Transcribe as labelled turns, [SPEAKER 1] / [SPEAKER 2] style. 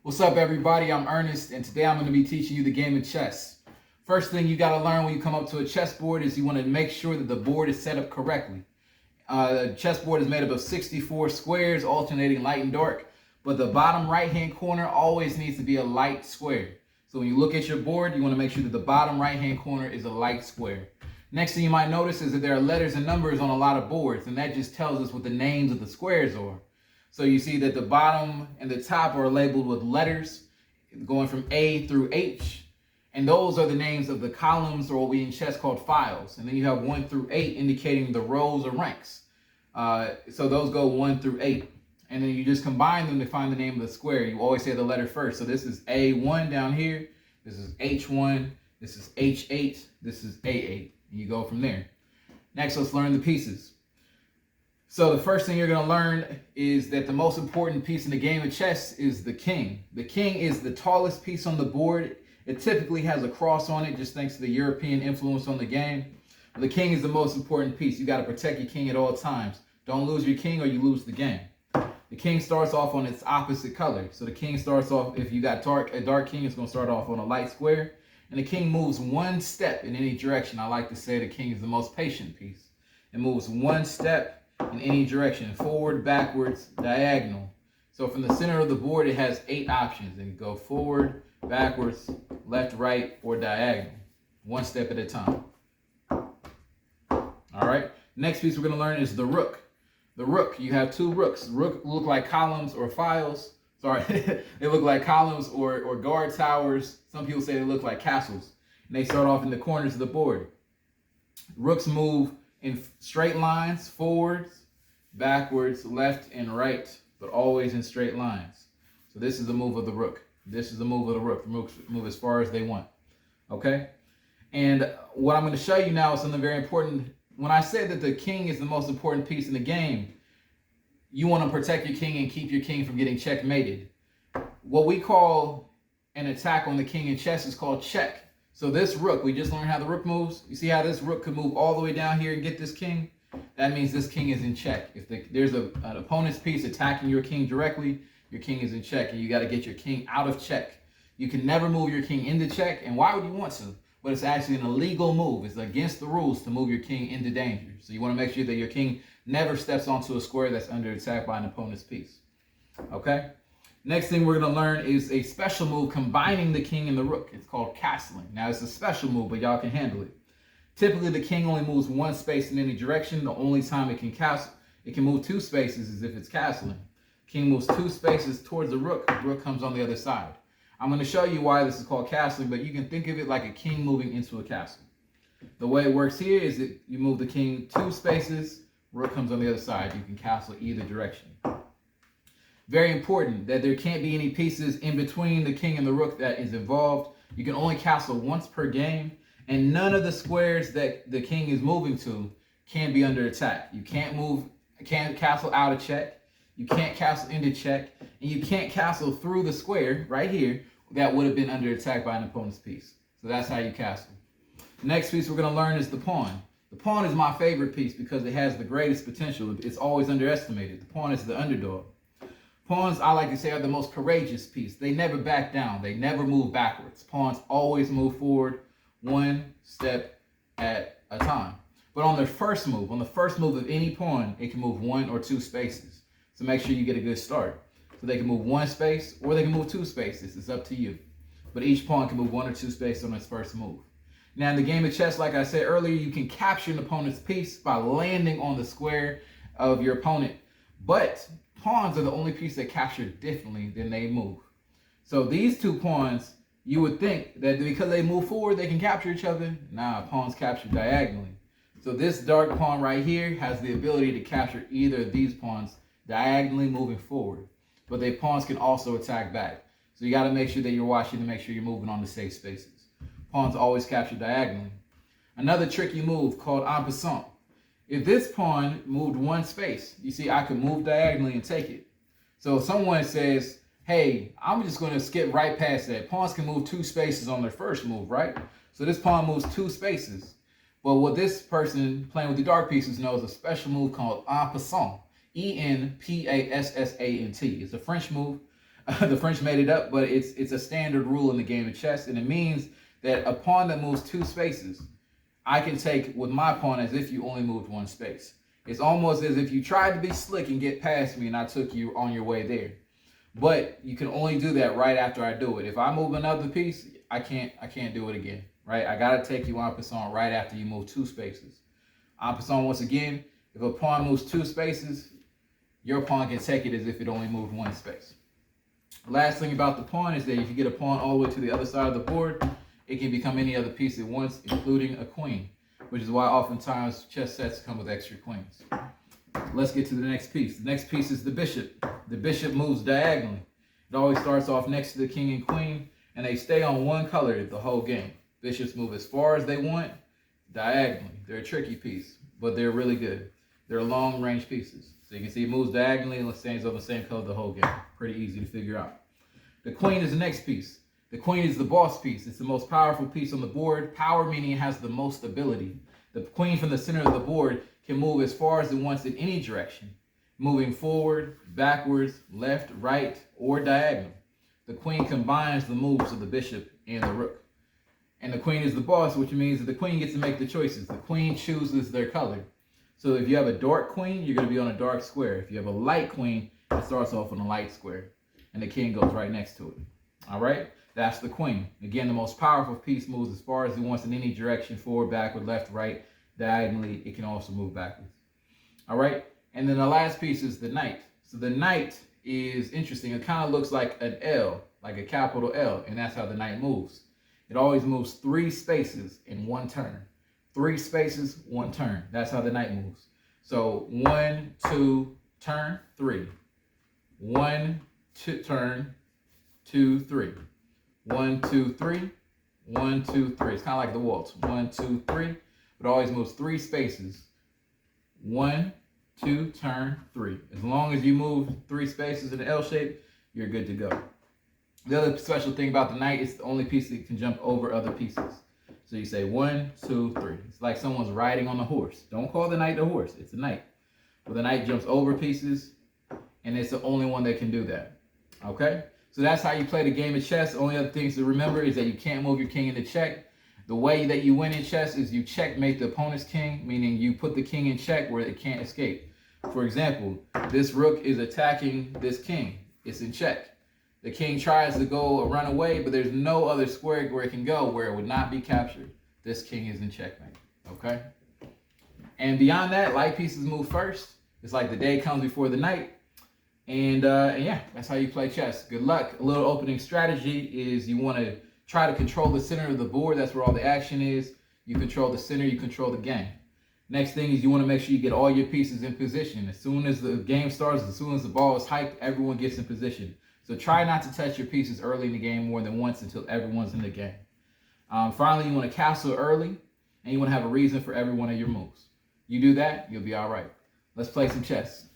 [SPEAKER 1] What's up, everybody? I'm Ernest, and today I'm going to be teaching you the game of chess. First thing you got to learn when you come up to a chessboard is you want to make sure that the board is set up correctly. The chessboard is made up of 64 squares, alternating light and dark, but the bottom right-hand corner always needs to be a light square. So when you look at your board, you want to make sure that the bottom right-hand corner is a light square. Next thing you might notice is that there are letters and numbers on a lot of boards, and that just tells us what the names of the squares are. So you see that the bottom and the top are labeled with letters going from A through H. And those are the names of the columns, or what we in chess called files. And then you have 1 through 8 indicating the rows or ranks. So those go 1 through 8. And then you just combine them to find the name of the square. You always say the letter first. So this is A1 down here. This is H1. This is H8. This is A8. And you go from there. Next, let's learn the pieces. So the first thing you're going to learn is that the most important piece in the game of chess is the king. The king is the tallest piece on the board. It typically has a cross on it, just thanks to the European influence on the game. But the king is the most important piece. You got to protect your king at all times. Don't lose your king or you lose the game. The king starts off on its opposite color. So the king starts off, if you got a dark king, it's going to start off on a light square. And the king moves one step in any direction. I like to say the king is the most patient piece. It moves one step in any direction, forward, backwards, diagonal. So from the center of the board, it has 8 options. It can go forward, backwards, left, right, or diagonal. One step at a time. All right. Next piece we're going to learn is the rook. The rook, you have 2 rooks. Rook look like columns or files. Sorry, they look like columns or guard towers. Some people say they look like castles. And they start off in the corners of the board. Rooks move in straight lines, forwards, backwards, left, and right, but always in straight lines. So this is the move of the rook. This is the move of the rook. The rooks move as far as they want. Okay? And what I'm going to show you now is something very important. When I said that the king is the most important piece in the game, you want to protect your king and keep your king from getting checkmated. What we call an attack on the king in chess is called check. So this rook, we just learned how the rook moves. You see how this rook could move all the way down here and get this king? That means this king is in check. If there's an opponent's piece attacking your king directly, your king is in check, and you got to get your king out of check. You can never move your king into check, and why would you want to? But it's actually an illegal move. It's against the rules to move your king into danger. So you want to make sure that your king never steps onto a square that's under attack by an opponent's piece. Okay? Next thing we're going to learn is a special move combining the king and the rook. It's called castling. Now, it's a special move, but y'all can handle it. Typically, the king only moves one space in any direction. The only time it can castle, it can move 2 spaces is if it's castling. King moves 2 spaces towards the rook comes on the other side. I'm going to show you why this is called castling, but you can think of it like a king moving into a castle. The way it works here is that you move the king 2 spaces, rook comes on the other side. You can castle either direction. Very important that there can't be any pieces in between the king and the rook that is involved. You can only castle once per game, and none of the squares that the king is moving to can be under attack. You can't castle out of check, you can't castle into check, and you can't castle through the square right here that would have been under attack by an opponent's piece. So that's how you castle. The next piece we're going to learn is the pawn. The pawn is my favorite piece because it has the greatest potential. It's always underestimated. The pawn is the underdog. Pawns, I like to say, are the most courageous piece. They never back down. They never move backwards. Pawns always move forward one step at a time. But on the first move of any pawn, it can move 1 or 2 spaces. So make sure you get a good start. So they can move 1 space or they can move 2 spaces. It's up to you. But each pawn can move 1 or 2 spaces on its first move. Now, in the game of chess, like I said earlier, you can capture an opponent's piece by landing on the square of your opponent. But pawns are the only piece that capture differently than they move. So these 2 pawns, you would think that because they move forward, they can capture each other. Nah, pawns capture diagonally. So this dark pawn right here has the ability to capture either of these pawns diagonally moving forward. But the pawns can also attack back. So you got to make sure that you're watching to make sure you're moving on the safe spaces. Pawns always capture diagonally. Another tricky move called en passant. If this pawn moved 1 space, you see I could move diagonally and take it. So if someone says, hey, I'm just going to skip right past that. Pawns can move 2 spaces on their first move, right? So this pawn moves 2 spaces. But what this person playing with the dark pieces knows a special move called en passant. E-N-P-A-S-S-A-N-T. It's a French move. The French made it up, but it's a standard rule in the game of chess, and it means that a pawn that moves 2 spaces, I can take with my pawn as if you only moved 1 space. It's almost as if you tried to be slick and get past me and I took you on your way there. But you can only do that right after I do it. If I move another piece, I can't do it again, right? I gotta take you en passant right after you move 2 spaces. En passant once again, if a pawn moves 2 spaces, your pawn can take it as if it only moved 1 space. Last thing about the pawn is that if you get a pawn all the way to the other side of the board, it can become any other piece at once, including a queen, which is why oftentimes chess sets come with extra queens. Let's get to the next piece. The next piece is the bishop. The bishop moves diagonally. It always starts off next to the king and queen, and they stay on one color the whole game. Bishops move as far as they want, diagonally. They're a tricky piece, but they're really good. They're long-range pieces. So you can see it moves diagonally and stays on the same color the whole game. Pretty easy to figure out. The queen is the next piece. The queen is the boss piece. It's the most powerful piece on the board. Power meaning it has the most ability. The queen from the center of the board can move as far as it wants in any direction, moving forward, backwards, left, right, or diagonal. The queen combines the moves of the bishop and the rook. And the queen is the boss, which means that the queen gets to make the choices. The queen chooses their color. So if you have a dark queen, you're going to be on a dark square. If you have a light queen, it starts off on a light square. And the king goes right next to it. All right? That's the queen. Again, the most powerful piece moves as far as it wants in any direction, forward, backward, left, right, diagonally. It can also move backwards. All right? And then the last piece is the knight. So the knight is interesting. It kind of looks like an L, like a capital L, and that's how the knight moves. It always moves 3 spaces in 1 turn. 3 spaces, 1 turn. That's how the knight moves. So 1, 2, turn, 3. 1, 2, turn, 2, 3. 1, 2, 3. 1, 2, 3. It's kind of like the waltz. 1, 2, 3. But it always moves 3 spaces. 1, 2, turn, 3. As long as you move 3 spaces in the L shape, you're good to go. The other special thing about the knight is the only piece that can jump over other pieces. So you say 1, 2, 3. It's like someone's riding on a horse. Don't call the knight a horse. It's a knight. But the knight jumps over pieces, and it's the only one that can do that. Okay? So that's how you play the game of chess. The only other things to remember is that you can't move your king into check. The way that you win in chess is you checkmate the opponent's king, meaning you put the king in check where it can't escape. For example, this rook is attacking this king. It's in check. The king tries to go run away, but there's no other square where it can go where it would not be captured. This king is in checkmate. Okay? And beyond that, light pieces move first. It's like the day comes before the night. And yeah, that's how you play chess. Good luck. A little opening strategy is you want to try to control the center of the board. That's where all the action is. You control the center, you control the game. Next thing is you want to make sure you get all your pieces in position. As soon as the game starts, as soon as the ball is hyped, everyone gets in position. So try not to touch your pieces early in the game more than once until everyone's in the game. Finally, you want to castle early, and you want to have a reason for every one of your moves. You do that, you'll be all right. Let's play some chess.